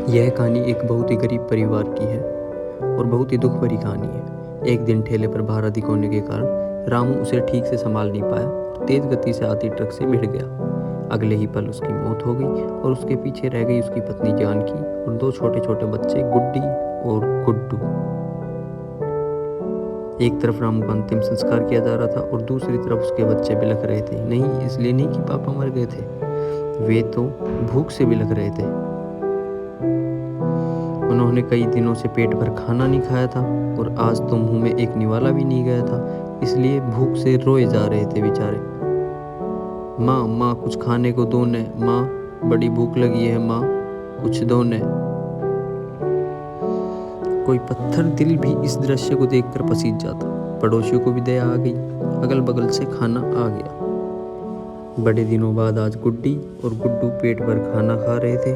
यह कहानी एक बहुत ही गरीब परिवार की है और बहुत ही दुख भरी कहानी है। एक दिन ठेले पर भार अधिक होने के कारण रामू उसे ठीक से संभाल नहीं पाया और तेज गति से आती ट्रक से भिड़ गया। अगले ही पल उसकी मौत हो गई और उसके पीछे रह गई उसकी पत्नी जानकी और दो छोटे छोटे बच्चे गुड्डी और गुड्डू। एक तरफ रामू का अंतिम संस्कार किया जा रहा था और दूसरी तरफ उसके बच्चे बिलख रहे थे। नहीं, इसलिए नहीं कि पापा मर गए थे, वे तो भूख से बिलख रहे थे। उन्होंने कई दिनों से पेट भर खाना नहीं खाया था और आज तो मुंह में एक निवाला भी नहीं गया था, इसलिए भूख से रोए जा रहे थे बेचारे। माँ माँ कुछ खाने को दो ने, माँ बड़ी भूख लगी है, माँ कुछ दो ने। कोई पत्थर दिल भी इस दृश्य को देखकर पसीज जाता। पड़ोसियों को भी दया आ गई, अगल बगल से खाना आ गया। बड़े दिनों बाद आज गुड्डी और गुड्डू पेट भर खाना खा रहे थे।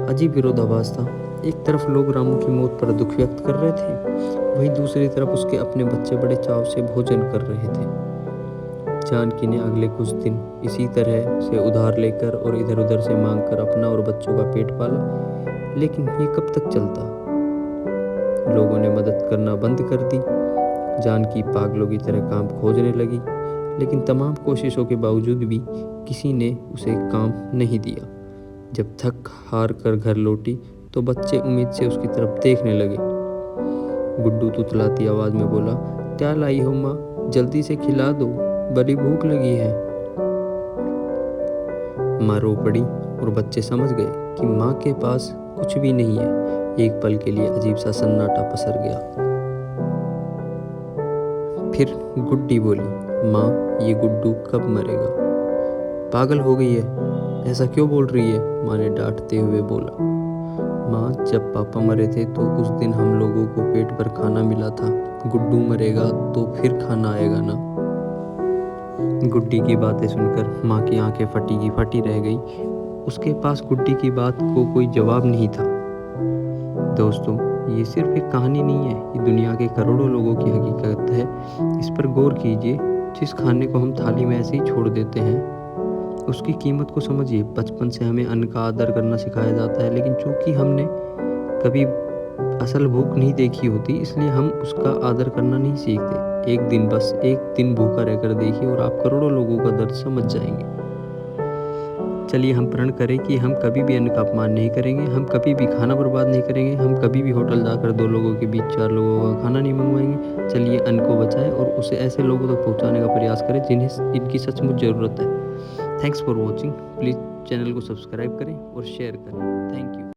अजीब विरोधाभास था। एक तरफ लोग रामू की मौत पर दुख व्यक्त कर रहे थे, वहीं दूसरी तरफ उसके अपने बच्चे बड़े चाव से भोजन कर रहे थे। जानकी ने अगले कुछ दिन इसी तरह से उधार लेकर और इधर उधर से मांगकर अपना और बच्चों का पेट पाला, लेकिन ये कब तक चलता। लोगों ने मदद करना बंद कर दी। जानकी पागलों की तरह काम खोजने लगी, लेकिन तमाम कोशिशों के बावजूद भी किसी ने उसे काम नहीं दिया। जब थक हार कर घर लौटी तो बच्चे उम्मीद से उसकी तरफ देखने लगे। गुड्डू तुतलाती आवाज में बोला, क्या लाई हो माँ, जल्दी से खिला दो, बड़ी भूख लगी है। माँ रो पड़ी और बच्चे समझ गए कि माँ के पास कुछ भी नहीं है। एक पल के लिए अजीब सा सन्नाटा पसर गया। फिर गुड्डी बोली, माँ ये गुड्डू कब मरेगा? पागल हो गई है, ऐसा क्यों बोल रही है? माँ ने डांटते हुए बोला, माँ जब पापा मरे थे तो उस दिन हम लोगों को पेट भर खाना मिला था, गुड्डू मरेगा तो फिर खाना आएगा ना। गुड्डी की बातें सुनकर माँ की आंखें फटी की फटी रह गई। उसके पास गुड्डी की बात को कोई जवाब नहीं था। दोस्तों, ये सिर्फ एक कहानी नहीं है, ये दुनिया के करोड़ों लोगों की हकीकत है। इस पर गौर कीजिए। जिस खाने को हम थाली में ऐसे ही छोड़ देते हैं, उसकी कीमत को समझिए। बचपन से हमें अन्न का आदर करना सिखाया जाता है, लेकिन चूंकि हमने कभी असल भूख नहीं देखी होती, इसलिए हम उसका आदर करना नहीं सीखते। एक दिन, बस एक दिन भूखा रहकर देखिए और आप करोड़ों लोगों का दर्द समझ जाएंगे। चलिए हम प्रण करें कि हम कभी भी अन्न का अपमान नहीं करेंगे, हम कभी भी खाना बर्बाद नहीं करेंगे, हम कभी भी होटल जाकर दो लोगों के बीच चार लोगों का खाना नहीं मंगवाएंगे। चलिए अन्न को बचाएं और उसे ऐसे लोगों तक पहुंचाने का प्रयास करें जिन्हें इनकी सचमुच ज़रूरत है। Thanks for watching. Please channel को सब्सक्राइब करें और शेयर करें। Thank you.